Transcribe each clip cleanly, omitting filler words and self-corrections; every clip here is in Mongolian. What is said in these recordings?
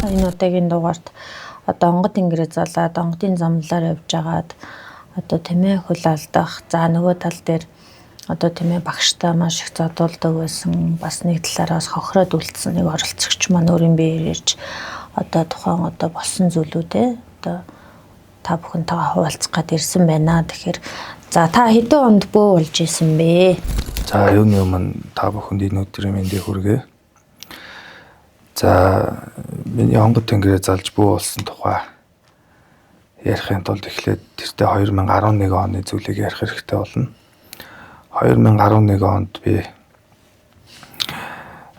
Энэ удаагийн дугаарт одоо онгод тэнгэрээ залаад онгодын замналаар явж байгаад одоо тийм ээ хөл алдах. За нөгөө тал дээр одоо тийм ээ багштай маш их зодуулдаг байсан. Бас нэг талаараас хохироод үлдсэн нэг оролцогч маань өөрийн биеэр ирж одоо тухайн одоо болсон зүйлүүдээ одоо та бүхэнтэйгээ хуваалцах гээд ирсэн байна. Тэгэхээр за та хэдэн онд бөө болж исэн бэ? За юуны өмнө та бүхэнд энэ өдрийн мэндийг хүргэе. За миний онгод тэнгэрээ залж бүү болсон тухай ярихын тулд эхлээд тэртээ 2011 оны зүйлийг ярих хэрэгтэй болно. 2011 онд би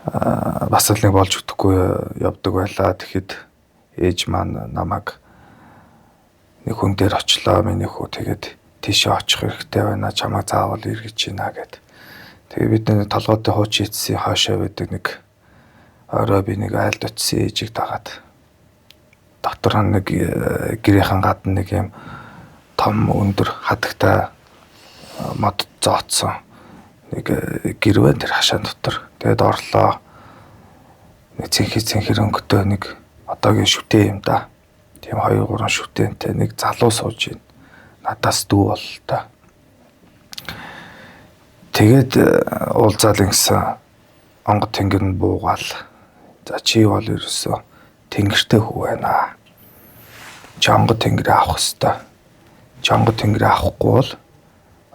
бас л нэг болж өгөхгүй явдаг байлаа. Тэгэхэд ээж маань намайг нэг хүн дээр очлоо. Миний хүү тэгээд тийшээ очих хэрэгтэй байна. Чамайг заавал эргэж гинэ гэд. Тэгээ бид нэг толгойтой хууч ийдсэн хаашаа байдаг нэг орой би нэг айлд очисэн ээжийг дагаад дотор нэг гэрийнхэн гадна нэг юм том өндөр хадагтай мод зооцсон нэг гэрвэн тэр хашаан дотор. Тэгээд орлоо. Нэг цэнхэр өнгөтэй нэг одоогийн шүтээ юм да. Тийм 2-3 шүтэнтэй нэг залуу сууж байна. Надаас дүү бол та. Тэгээд уулзаал ингэсэн онгод тэнгэр нь буугаал. За чи бол ерөөсөө тэнгэртэй хүү байна. Чи онгод тэнгэрээ авах хэвээр. Чи онгод тэнгэрээ авахгүй бол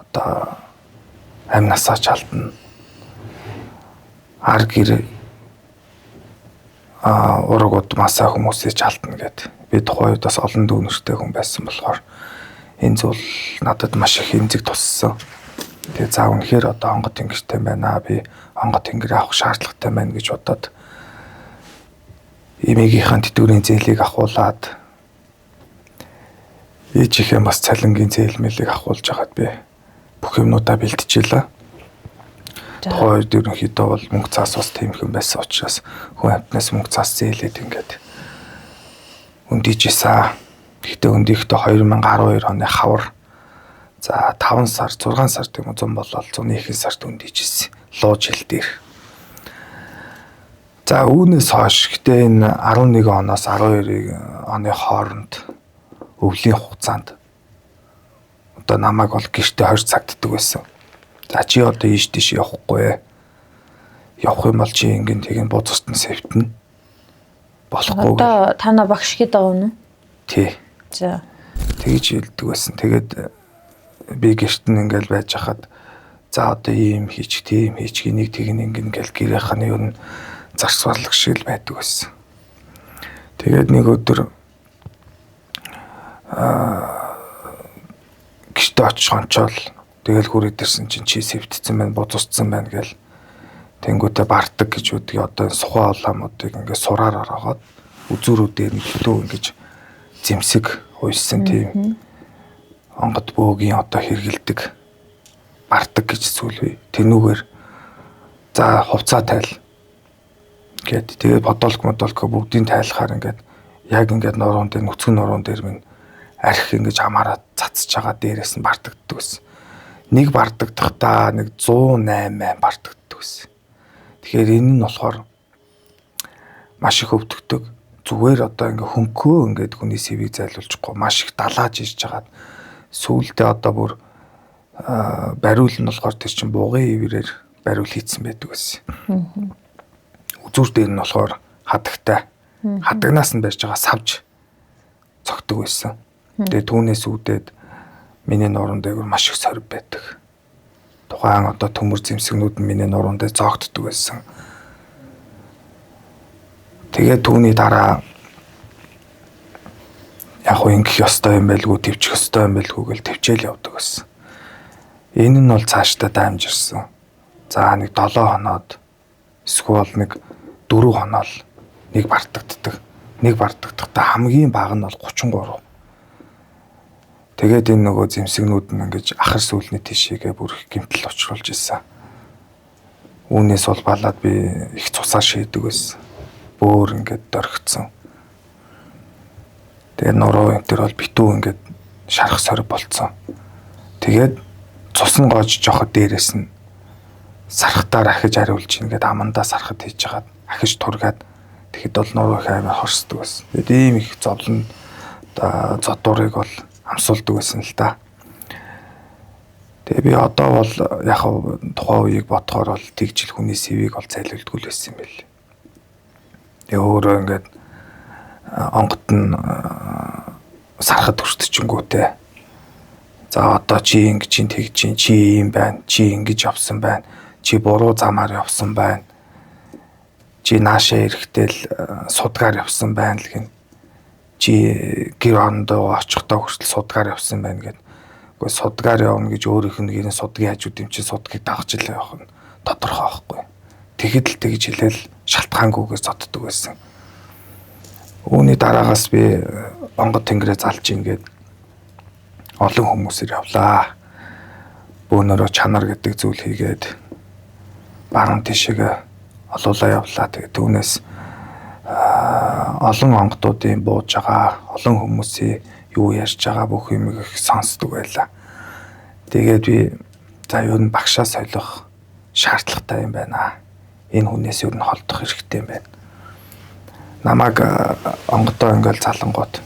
одоо амь насаа чалдана. Ар гэр ураг удмаасаа хүмүүсээ чалдана гэд. Би тухайн үед бас олон дүүнертэй хүн байсан болохоор энэ зүйл надад маш их эмзэг туссан. Тэгээ за үнэхээр одоо онгод тэнгэртэй байна. Би онгод тэнгэрээ авах шаардлагатай байна гэж бодоод эмээгийнхэн тэтгэврийн зээлийг ахуулаад ээжийнхээ бас цалингийн зээлмэлийг ахуулж хагаад би бүх юмнуудаа бэлтжээлээ. Тухайн үед ерөнхийдөө бол мөнгө цаас бас тэмхэн байсан учраас хүн амтнаас мөнгө цаас зээлээд ингээд өндийжсэн. Гэхдээ өндийхдээ 2012 оны хавар за 5 сар 6 сар тийм үү 100 болол 101 сард өндийжсэн. Луу жил дээр. За үүнээс хойш гэтээ энэ 11 оноос 12 оны хооронд өвлийн хугацаанд одоо намайг бол гэртээ 20 цагддаг байсан. За чи одоо ийш тийш явахгүй. Явах юм бол чи ингэн тэгин бузарт нь сэвтэн. Болохгүй. Одоо тана багш гээд байгаа нь. Тий. За. Тэгж хэлдэг байсан. Тэгээд би гэрт нь ингээл байж хахад за одоо ийм хийч, тийм хийч нэг тэгин ингэн ингээл гэрийнхээ юу н зарцварлах шиг л байдаг байсан. Тэгээд нэг өдөр гэртээ очих онцол тэгэл хүрээд ирсэн чинь чи сэвтцсэн байна, бузарцсан байна гэл тэнгуүтэ бартаг гэж үдгийг одоо сухаа улаамуудыг ингээд сураар ороод үзүүрүүдээр нь хөлөө ингэж зэмсэг уйсан тийм онгод бөөгийн одоо хэргэлдэг бартаг гэж зүйлвэ. Тэнүүгээр за хувцаа тайл гэд тэгээд бодолк бүгдийн тайлахаар ингээд яг ингээд нуруунд дээр нүцгэн нуруунд дээр минь арх ингэж хамаараа цацж байгаа дээрээс нь бартагддаг гэсэн. Нэг бартагдахдаа нэг 108 бартагддаг гэсэн. Тэгэхээр энэ нь болохоор маш их өвдөгдөг. Зүгээр одоо ингээ хөнгөө ингээд хүний сэвийг зайлуулчихгүй маш их далааж иж жагаад сүүлдээ одоо бүр бариул нь болохоор тэр чин буугын ивэрээр бариул хийцэн байдаг гэсэн. Үзүүр дээр нь болохоор хадагтай. Хадагнаас нь барьж байгаа савж цогтөг байсан. Тэгээ түүнээс үүдээд миний нуруунд дээгүүр маш их сорив байдаг. Тухайн одоо төмөр зэмсгнүүд нь миний нуруунд дээр зоогддог байсан. Тэгээ түүний дараа яг уу ингэх ёстой юм байлгүй, төвчих ёстой юм байлгүй гэл төвчээл явдаг байсан. Энэ нь бол цаашдаа даамжирсан. За нэг 7 хоноод эсвэл нэг 4 хоноол нэг бартагддаг. Нэг бартагдахдаа хамгийн бага нь бол 33. Тэгээд энэ нөгөө зэмсгнүүд нь ингэж ахар сүүлний тишээгээ бүрх гэмтэл очруулж ирсэн. Үүнээс бол балаад би их цусаа шийдэг байсан. Бөөр ингэж дөргцсөн. Тэгээд нуруу энэ төр бол битүү ингэж шарах сорив болцсон. Тэгээд цус нь гоож жоход дээрээс нь сархтаар ахиж ариулж ингээд амандаа сархад хийж хагаад ахиж тургаад Тэгэхэд бол нуруу их амар хорсдог байсан. Тэгээд ийм их зовлон зодуурыг бол амсуулдаг байсан л да. Тэгээ би одоо бол яг тухайн үеийг бодохоор бол тэгжил хүний сэвийг бол зайлуулдгүй л байсан юм байл. Тэгээ өөрөө ингээд онгот нь сарахад өртчихэнгүүтэй. За одоо чи ингэж чинь тэгж чинь чи юм байна. Чи ингэж явсан байна. Чи буруу замаар явсан байна. Чи наашаа эрэхтэл судгаар явсан байна л гин. Чи гэр орондоо очихдоо хүртэл судгаар явсан байна гэд. Гэхдээ судгаар явна гэж өөрийнх нь гэрийн судгийн хажууд юм чи судгийг дагч л явах нь тодорхой байхгүй. Тэгэхэд л тэгж хэлээл шалтгаангүйгээс зодддаг байсан. Үүний дараагаас би онгод тэнгэрээ залж ингээд олон хүмүүсээр явлаа. Бөөнөрөө чанар гэдэг зүйл хийгээд баруун тишээгээ олоолаа явлаа. Тэгээд түүнээс олон онгодуудын бууж байгаа, олон хүмүүсийн юу ярьж байгаа бүх юм их сонсдог байлаа. Тэгээд би за юу н багшаа солих шаардлагатай юм байна. Энэ хүнээс юу н холдох хэрэгтэй юм байна. Намайг онгодоо ингээл залангууд.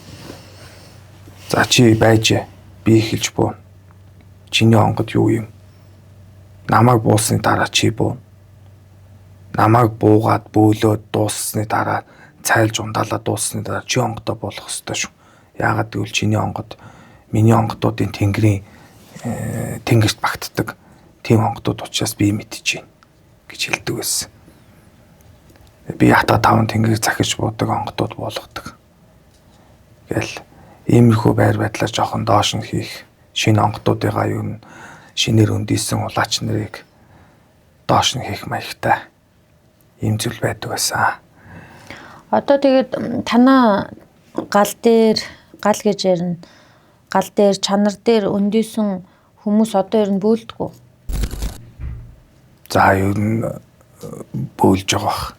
За чи байж би эхэлж буу. Чиний онгод юу юм? Намайг буусны дараа чи буу. Намайг буугаад бөөлөөд дууссаны дараа цайлж ундаалаад дууссаны дараа чи онгодоо болох ёстой шүү. Яагаад гэвэл чиний онгод миний онгодуудын тэнгэрийн тэнгэрт багтдаг. Тийм онгодууд учраас би мэдчихээн гэж хэлдэг байсан. Би хата 5 тэнгэр захиж буудаг онгодууд болгодог. Гэл иймэрхүү байр байдлаар жоохон доош нь хийх шинэ онгодуудыгаа юу н шинээр өндийсэн улаач нарыг доош нь хийх маягтай ийм зүйл байдаг байсан. Одоо тэгээд танаа гал дээр гал гэж ярина. Гал дээр чанар дээр өндийсэн хүмүүс одоо ер нь бөөлдгөө. За ер нь бөөлж байгаа.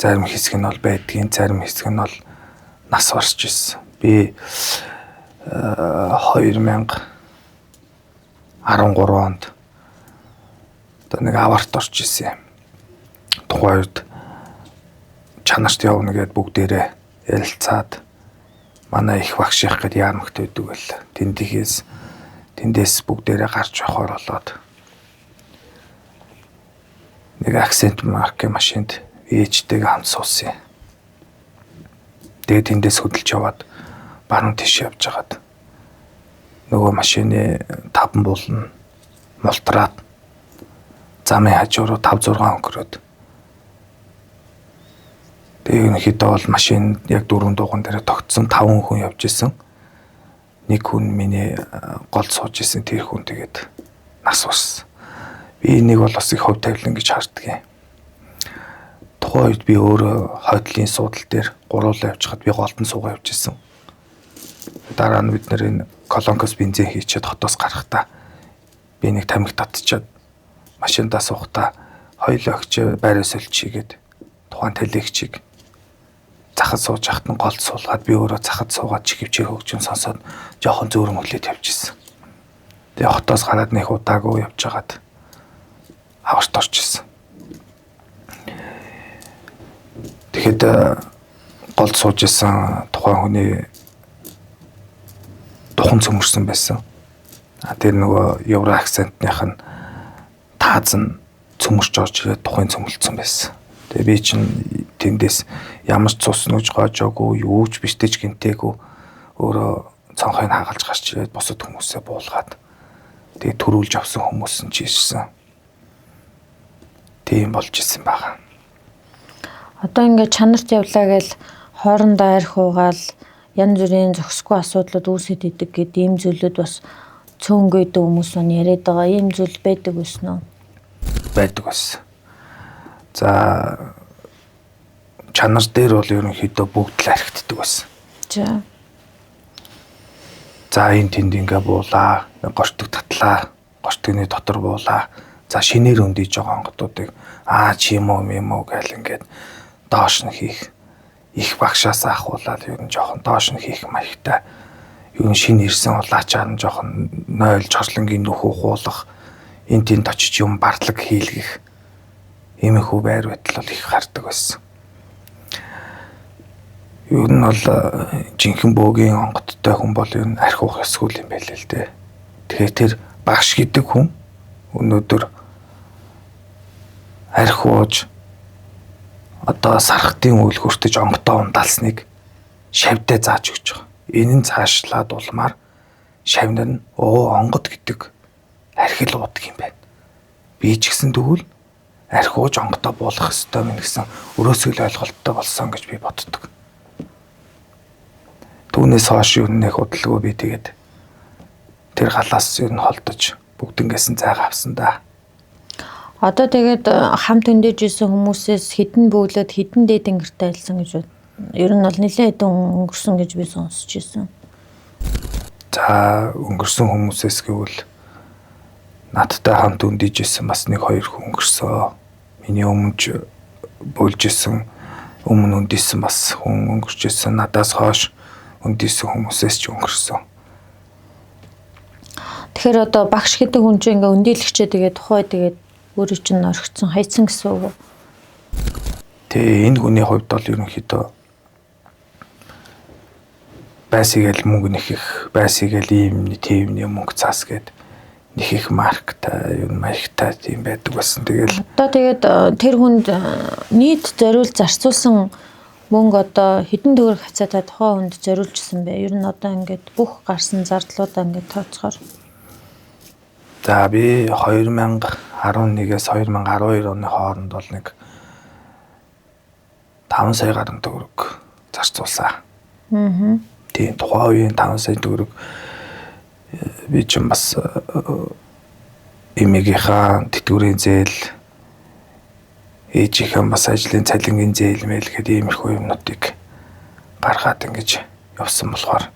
Зарим хэсэг нь бол байдгийн, зарим хэсэг нь бол нас барж ирсэн. Би 2013 онд одоо нэг аварт орж ирсэн юм. Тухайн үед чанарт явна гэд бүгдээрээ ярилцаад манай их багш их гэд яамагт байдаг байл. Тэндээс бүгдээрээ гарч явахаар болоод нэг акцент маркийн машинд ээжтэйгээ хамт суусан. Тэгээд тэндээс хөдөлж яваад баруун тийш явж хагаад нөгөө машины таван буулна мултраад замын хажуу руу 5-6 өнгөрөөд тэгээд ерөнхийдөө бол машин яг 4 дугуйн дээр тогтсон 5 хүн явж исэн. Нэг хүн миний гол сууж исэн тэр хүн тэгээд нас барсан. Би энийг бол бас их хөв тавилан гэж харддаг юм. Тухайн үед би өөрөө хойдлын суудлын дээр гуруулаа явж хад би голдон суугаа явж исэн. Дараа нь бид нэр энэ колонкос бензин хийчихэд хотоос гарахдаа би нэг тамхи татчихад машиндаа суухдаа хоёулаа өгч байраа сольчихгээд тухайн телегчийг захад сууж хахад нь голд суулгаад би өөрөө захад суугаад чигэвчээ хөгжин сонсоод жоохон зөөрөн хүлээд явчихсан. Тэгээ хотоос гараад нэг удаагүй явж хагаад аварт орж ирсэн. Тэгэхэд голд сууж исэн тухайн хүний духан цөмөрсөн байсан. Тэр нөгөө евро акцентных нь тааз нь цөмөрч орж ирээд тухайн цөмөлдсөн байсан. Тэгээ би чинь тэндээс ямар ч цус нүж гоожоогүй юу ч биштэйч гинтэйгүй өөрөө цонхыг хагалж гарч ирээд босод хүмүүсээ буулгаад тэгээ төрүүлж авсан хүмүүс нь чийшсэн. Тийм болж исэн байгаа. Одоо ингээд чанарт явлаа гээл хоорондоо арх уугаал янз бүрийн зохисгүй асуудлууд үүсэт идэг гэдэг ийм зүйлүүд бас цөөнгөйдөг хүмүүс нь яриад байгаа. Ийм зүйл байдаг байсан уу? Байдаг байсан. За чанар дээр бол ерөнхийдөө бүгд л архитдаг байсан. За энэ тэнд ингээ буулаа, гортог татлаа, гортогны дотор буулаа. За шинээр өндийж байгаа онгодуудыг чи юм уу гэл ингээд доош нь хийх. Их багшаас ахуулаад ер нь жоохон доош нь хийх маягтай. Ер нь шинэ ирсэн улаачаар нь жоохон 0 жорслонгийн нөхөө хуулах, энэ тэнд очиж юм бартлаг хийлгэх. Иймэрхүү байр байдал бол их гардаг байсан. Ер нь бол жинхэнэ бөөгийн онгодтой хүн бол ер нь архи уух ёсгүй юм байл л дээ. Тэгэхээр тэр багш гэдэг хүн өнөөдөр архи ууж одоо сархтын үйл хүртэж онгодоо ундаалсныг шавьдаа зааж өгч байгаа. Энэ нь цаашлаад улмаар шавнар нь онгод гэдэг архи л уудаг юм байна. Би ч гэсэн тэгвэл архи ууж онгодоо буулгах ёстой мэн гэсэн өрөөсөө л ойлголттой болсон гэж би боддог. Түүнээс хойш юу нэх удалгүй би тэгээд тэр галаас юу н холдож бүгднгээс нь зайг авсан да. Одоо тэгээд хамт өндөөж исэн хүмүүсээс хідэн бөглөөд хідэн дээд тэнгэртэй айлсан гэж ер нь бол нэлээд хэдэн өнгөрсөн гэж би сонсч ирсэн. За өнгөрсөн хүмүүсээс гэвэл надтай хамт өндөөж исэн бас 1-2 хүн өнгөрсөн. Миний өмнөж бөлж исэн өмнө өндийсэн бас хүн өнгөрч исэн. Надаас хойш өндийсэн хүмүүсээс ч өнгөрсөн. Тэгэхээр одоо багш гэдэг хүн чинь ингээ өндийлэгчээ тэгээд тухай тэгээд өөрөө чинь орхицсон хайцсан гэсэн үг үү? Тэгээ энэ хүний хувьд бол ерөнхийдөө байсгээл мөнгө нэхэх, байсгээл ийм төвний мөнгө цаас гээд нэхэх марктай, ер нь маягтай тийм байдаг байсан. Тэгэл одоо тэгээд тэр хүнд нийт зориул зарцуулсан мөнгө одоо хэдэн төгрөг хацаатай тухайн хүнд зориулжсэн бэ? Ер нь одоо ингээд бүх гарсан зардлуудаа ингээд тооцохоор. За би 2011-ээс 2012 оны хооронд бол нэг 5 сая гаруй төгрөг зарцуулсан. Тийм тухайн үеийн 5 сая төгрөг би ч бас эмээгийнхаа тэтгэврийн зээл ээжийнхэн бас ажлын цалингийн зээл мэйл гэдэг иймэрхүү юмнуудыг гаргаад ингэж явсан болохоор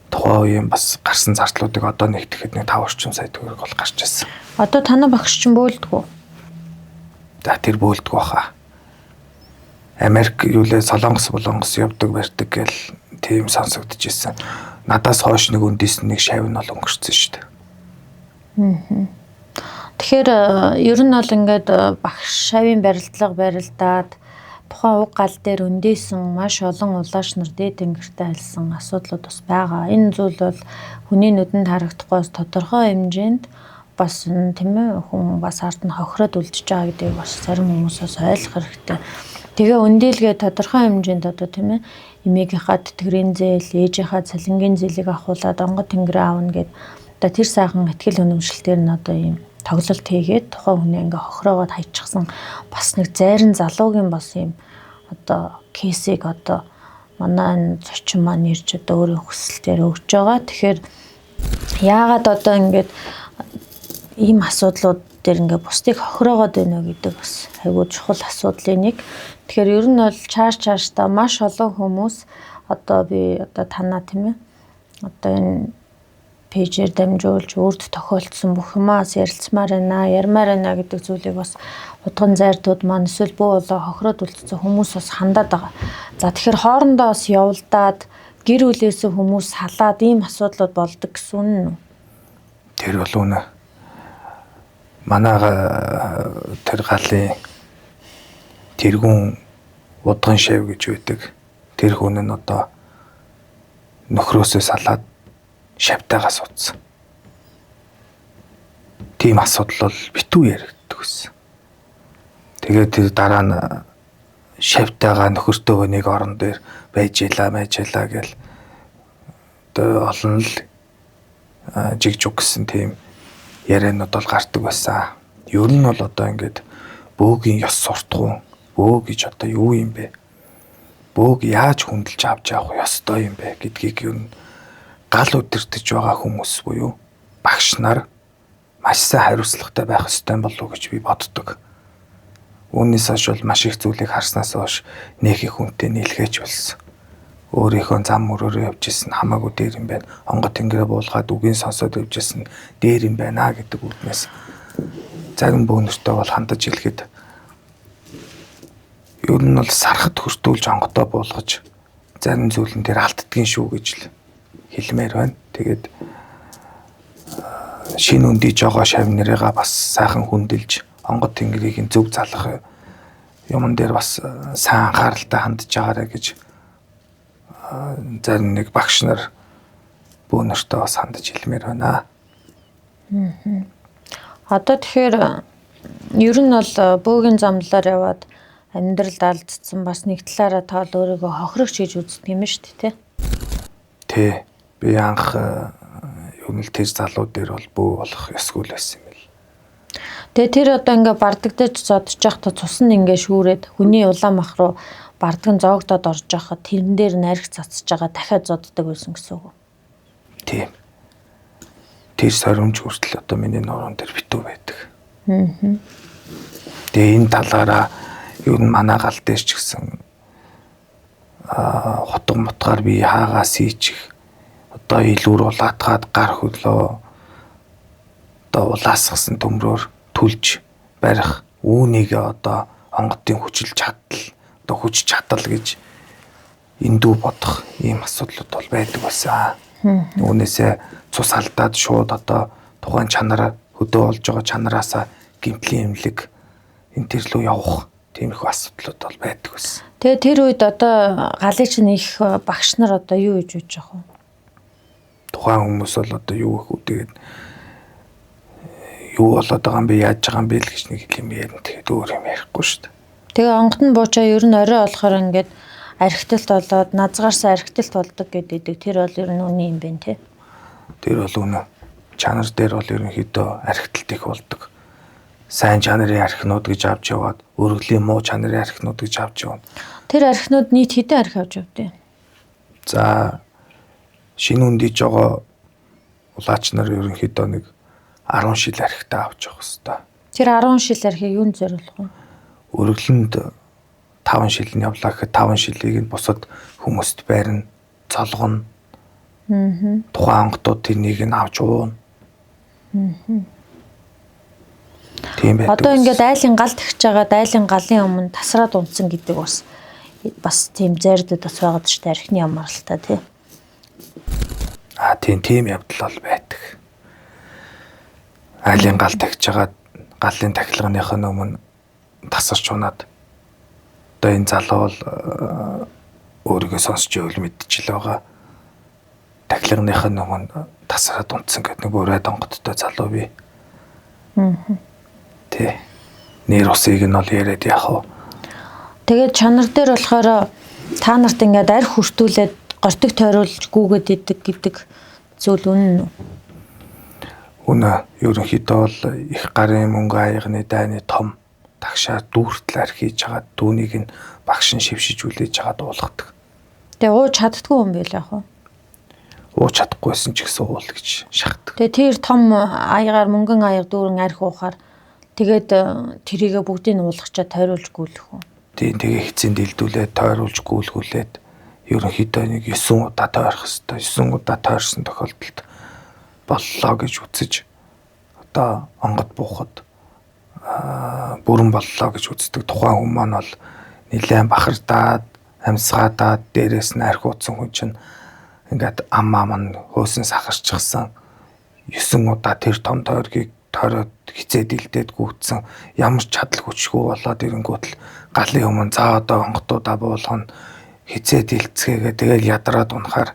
тухайн үеийн бас гарсан зардлуудыг одоо нэгтгэхэд нэг 5 орчим сая төгрөг бол гарч ирсэн. Одоо танай багш чинь бөөлдөг үү? За тэр бөөлдөг баха. Америк юулээ солонгос явдаг барьдаг гэл тийм сонсогдож ирсэн. Надаас хойш нэг өндийс нэг шавь нь бол өнгөрцөн шүү дээ. Тэгэхээр ер нь бол ингээд багш шавийн барилдлага барилдаад тухайн уг гал дээр өндийсэн маш олон улааш нар дээд тэнгэртэй альсан асуудлууд бас байгаа. Энэ зүйл бол хүний нүдэнд харагдахгүй тодорхой хэмжээнд бас тийм ээ хүн бас ард нь хохироод үлдчихэж байгаа гэдгийг бас зарим хүмүүсээс ойлгох хэрэгтэй. Тэгээ өндийлгээ тодорхой хэмжээнд одоо тийм ээ эмээгийнхаа тэтгэврийн зээл, ээжийнхаа цалингийн зээлийг авахуулаад онгод тэнгэрээ аавна гэд одоо тэр сайхан ихтгэл үнэмшилтээр нь одоо ийм тоглолт хийгээд тухайн хүний ингээ хохироогоод хайчихсан бас нэг зайрын залуугийн бас ийм одоо кейсийг одоо манай энэ зочин маань ирж одоо өөрийн хүсэлтээр өгж байгаа. Тэгэхээр яагаад одоо ингээд ийм асуудлууд дээр ингээ бусдыг хохироогоод байна гэдэг бас айгүй чухал асуудлын нэг. Тэгэхээр ер нь бол чааштай маш олон хүмүүс одоо би одоо танаа тийм ээ одоо энэ пэйжээр дамжуулж үрд тохиолдсон бүх юмас ярилцмаар байна, ярмаар байна гэдэг зүйлийг бас удган зайртууд маань эсвэл бөө болоо хохироод үлдсэн хүмүүс бас хандаад байгаа. За тэгэхээр хоорондоо бас явуулдаад гэр бүлээсээ хүмүүс салаад ийм асуудлууд болдог гэсэн үнэн үү? Тэр бол үнэ. Манайга тэр галын тэргүүн удган шав гэж байдаг. Тэр хүн нь одоо нөхрөөсөө салаад шавтайгаа суудсан. Тийм асуудал бол битүү яригддаг гэсэн. Тэгээд тэр дараа нь шавтайгаа нөхөртөөгөө нэг орон дээр байж илаа гэл одоо олон л жигжуг гэсэн тийм яриануд бол гардаг байсан. Ер нь бол одоо ингээд бөөгийн ёс суртахуун бөө гэж одоо юу юм бэ? Бөөг яаж хүндэлж авч явах ёстой юм бэ гэдгийг ер нь гал удирдах байгаа хүмүүс буюу багш нар маш сайн хариуцлагатай байх ёстой болов гэж би боддог. Үүнээс хойш бол маш их зүйлийг харснаас хойш нэг их хүнтэй нийлгээж болсон. Өөрийнхөө зам мөрөөрөө явж исэн хамаагүй дээр юм байна. Онгод тэнгэрээ буулгаад үгийн сонсоод явж исэн дээр юм байна гэдэг үгнээс загин бөөнөртөө бол хандаж хэлэхэд ер нь бол сархад хөртүүлж онгодоо буулгаж зарим зүйлэн дээр алддгийн шүү гэж л хэлмээр байна. Тэгээд шинэ өндийж байгаа шав нэрээга бас сайхан хүндэлж онгод тэнгэрийг зөв залах юмн дээр бас сайн анхааралтай хандж байгаарэ гэж зарим нэг багш нар бөөнөртөө бас хандаж хэлмээр байна. Одоо тэгэхээр ер нь бол бөөгийн замлаар яваад амьдралд алдсан бас нэг талаараа та бол өөрийгөө хохирогч хийж үздэг юм шүү дээ, Тий. Би анх юу нэл тэр залуу дээр бол бөө болох ёсгүй л байсан юм бэл. Тэгээ тэр одоо ингээ бардагдаж зодож явахдаа цус нь ингээ шүүрээд хүний улаан мах руу бардган зоогдоод орж байхад тэрэн дээр нариг цацж байгаа дахиад зоддог байсан гэсэн үг. Тийм. Тэр соромж хүртэл одоо миний нуруунд дээр битүү байдаг. Тэгээ энэ талаараа юу н манай гал дээр ч гэсэн хотго мотгаар би хаагаа сийчих одоо илүүр улаатгаад гар хөлөө одоо улаасгсан төмрөөр түлж барих үүнийг одоо онгодын хүчил чадал одоо хүч чадал гэж эндүү бодох ийм асуудлууд бол байдаг байсан. Үүнээсээ цус алдаад шууд одоо тухайн чанараа хөдөө олж байгаа чанараасаа гимтлийн эмнэлэг энэ төр рүү явах тиймэрхүү асуудлууд бол байдаг байсан. Тэгээ тэр үед одоо галын чинь их багш нар одоо юу гэж бодож байгаа вэ? Тухайн хүмүүс бол одоо юу их үгээд юу болоод байгаа юм бэ, яаж байгаа юм бэ л гэж нэг юм ярина. Тэгээд өөр юм ярихгүй шүү дээ. Тэгээ онгод нь буучаа ер нь орой болохоор ингээд архитэлт болоод назгаарсан архитэлт болдог гэдэг. Тэр бол ер нь үний юм байна тий. Тэр бол үнэ. Чанар дээр бол ерөнхийдөө архитэлт их болдог. Сайн чанарын архинууд гэж авч яваад өргөлийн муу чанарын архинууд гэж авч явна. Тэр архинууд нийт хэдэн архи авч явдیں۔ За шинэ үндийж байгаа улаач нар ерөнхийдөө нэг 10 шил архитай авч явах хэрэгтэй. Тэр 10 шил архийг юунд зориулах вэ? Өргөлөнд 5 шил нь явлаа гэхэд 5 шилийг нь бусад хүмүүст байрна, цолгоно. Тухайн онгодууд тэрнийг нь авч ууна. Тийм байдаг. Одоо ингээд айлын гал тагч байгаа айлын галын өмнө тасраад унтсан гэдэг бас тийм зайрдууд бас байгаад ч тарихны ямар л та тий. Тийм явдал бол байдаг. Айлын гал тагч байгаа галын тахилганых нь өмнө тасарч унаад одоо энэ залуу бол өөрийгөө сонсч өвл мэдчихэл байгаа. Тахилганых нь өмнө тасраад унтсан гэдэг нэг өрөөд онгодтой залуу бий. Тэ. Нэр усыг нь бол яриад яах вэ? Тэгээд чанар дээр болохоор та нарт ингээд арх хүртүүлээд гортог тойруулж гүгээд идэг гэдэг зүйл үнэн үү? Үнэ. Ерөнхийдөө бол их гарын мөнгө аягны дайны том тагшаа дүүртэл арх хийж хагаад түүнийг нь багш нь шившиж үлээж хагаад уулгадаг. Тэгээ ууж чаддгүй юм байл яах вэ? Ууж чадахгүйсэн ч гэсэн уул гэж шахдаг. Тэгээ тэр том аягаар мөнгөн аяг дүүрэн арх уухаар тэгээд тэрийгэ бүгдийг нь уулгачаад тойруулж гүйлэх үү? Тийм тэгээ хэцэн дэлдүүлээд тойруулж гүйлгүүлээд ерөнхийдөө нэг 9 удаа тойрох хэрэгтэй. 9 удаа тойрсон тохиолдолд боллоо гэж үзэж одоо онгод буухад бүрэн боллоо гэж үздэг. Тухайн хүн маань бол нэлээд бахардаад, амьсгаадаад дээрээс нь арх уудсан хүн чинь ингээд аммаа маань хөөсөн сахарчсан 9 удаа тэр том тойргийг тойроод хизээ дэлдээд гүйтсэн ямар чадал хүчгүй болоод ирэнгүүт л галын өмнө за одоо онгодуудаа буулгана хизээ дэлцгээгээ тэгэл ядраад унахаар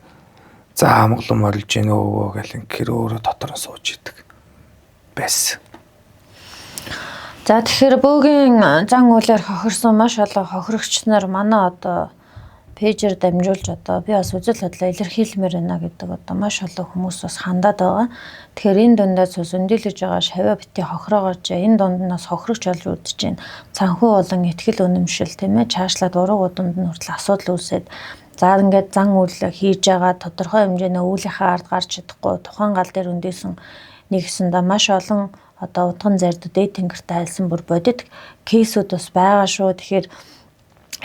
за амглан морилж гин өвөө гэл ингээр өөрөө дотор нь сууж идэг байсан. За тэгэхээр бөөгийн зан үйлээр хохирсон маш олон хохирогч нар манай одоо пэйжээр дамжуулж одоо би бас үзэл бодлоо илэрхийлмээр байна гэдэг одоо маш олон хүмүүс бас хандаад байгаа. Тэгэхээр энэ дундаас зөндөлж байгаа шавья бити хохироогооч энэ дунднаас хохирогч болж үдэж байна. Цанхүү болон итгэл үнэмшил тийм ээ чаашлаад уруу дунд нь хүртэл асуудал үүсээд за ингээд зан үйл хийж байгаа тодорхой хэмжээний үүлийнхээ ард гарч чадахгүй тухайн гал дээр үндээсэн нэгсэндээ маш олон одоо утган зард дээд тэнгэртэй айлсан бүр бодит кейсүүд бас байгаа шүү. Тэгэхээр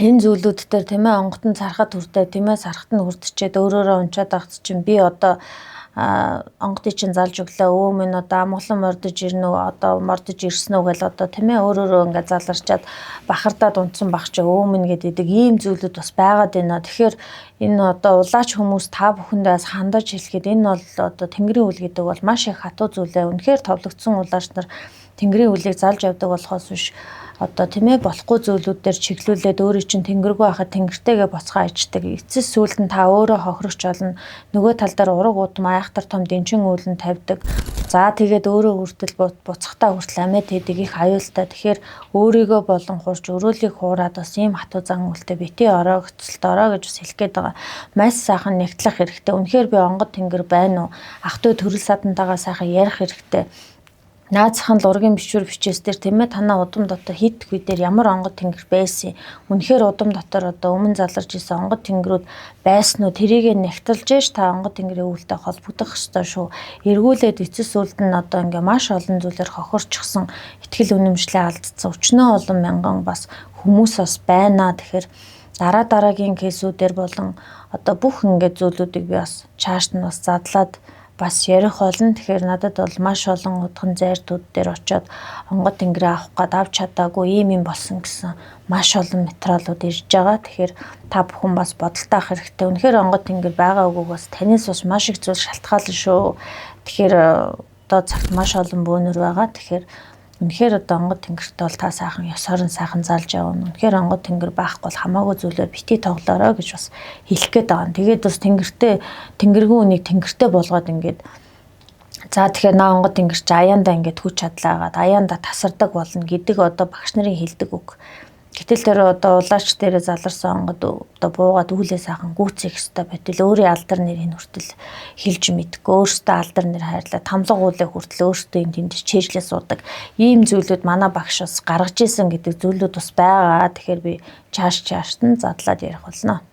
энэ зүйлүүд дээр тийм ээ онготон цархад хүртээ тийм ээ сархад нь хүртчихэд өөрөөрөө унчаад багц чинь би одоо онгодыг чинь залж өглөө өө минь одоо амгалан мордож ирнэ үү одоо мордож ирсэн үү гэл одоо тийм ээ өөрөөрөө ингээд заларчаад бахардаад унтсан баг чи өө минь гэдэг ийм зүйлүүд бас байгаад байна. Тэгэхээр энэ одоо улаач хүмүүс та бүхэндээ хандаж хэлэхэд энэ бол одоо тэнгэрийн үйл гэдэг бол маш их хатуу зүйлээ. Үнэхээр товлогдсон улаач нар тэнгэрийн үлийг залж явдаг болохоос биш одоо тийм ээ болохгүй зүйлүүд дээр чиглүүлээд өөрийн чинь тэнгэргүй байхад тэнгэртэйгээ боцгоо аждаг. Эцэс сүүлд нь та өөрөө хохирогч болно. Нөгөө тал дээр ураг удам айхтар том дэнчин үүлэн тавьдаг. За тэгээд өөрөө хүртэл буцахтаа хүртэл амьд хийдэг их аюултай. Тэгэхээр өөрийгөө болон хурж өрөөлийг хуураад бас ийм хатуу зан үлтэй бити ороо хөцөлт ороо гэж бас хэлэх гээд байгаа. Маш сайхан нэгтлэх хэрэгтэй. Үнэхээр би онгод тэнгэр байна уу? Ах トゥ төрөл садантайгаа сайхан ярих хэрэгтэй. Наацхан л ургийн бичвэр бичээс дээр тийм ээ танаа удам дотор хийдэх үедэр ямар онгод тэнгэр байсан. Үнэхээр удам дотор одоо өмнө заларч исэн онгод тэнгэрүүд байсан уу? Тэрийг нэгтэлж ш та онгод тэнгэрийн үүлтэй холбогдох ёстой шүү. Эргүүлээд эцэс үлд нь одоо ингээ маш олон зүйлээр хохирчсан ихтгэл үнэмшлээ алдсан. Өчнөө олон мянган бас хүмүүс бас байна. Тэгэхээр дараагийн кейсүүдээр болон одоо бүх ингээ зүйлүүдийг би бас чаашд нь бас задлаад бас ярих болно. Тэгэхээр надад бол маш олон удхан зайртууд дээр очиод онгод тэнгэрээ авах гээд авч чадаагүй ийм болсон гэсэн маш олон материалууд ирж байгаа. Тэгэхээр та бүхэн бас бодолтой ах хэрэгтэй. Үнэхээр онгод тэнгэр байгаа үгүйг бас танаас бас маш их зүйл шалтгаална шүү. Тэгэхээр одоо цагт маш олон бөөнөр байгаа. Тэгэхээр үнэхээр одоо онгод тэнгэртэй бол та сайхан ёсоор нь сайхан залж явна. Үнэхээр онгод тэнгэр байхгүй бол хамаагүй зүйлээр бити тоглоорой гэж бас хэлэх гээд байгаа. Тэгээд бас тэнгэргүй үнийг тэнгэртэй болгоод ингээд за тэгэхээр наа онгод тэнгэр чи аяанда ингээд хүч чадлаагаад аяанда тасардаг болно гэдэг одоо багш нарын хэлдэг үг. Гэтэл тэр одоо улаач дээрээ заларсан онгод одоо буугаад үүлээ сайхан гүйцэх ёстой байтал өөрийн алдар нэрийг хүртэл хэлж мэдгүй өөртөө алдар нэр хайрлаа тамлаг үүлээ хүртэл өөртөө юм тэнд чийжлээ суудаг ийм зүйлүүд манай багш бас гаргаж исэн гэдэг зүйлүүд бас байгаа. Тэгэхээр би чаашд нь задлаад ярих болно.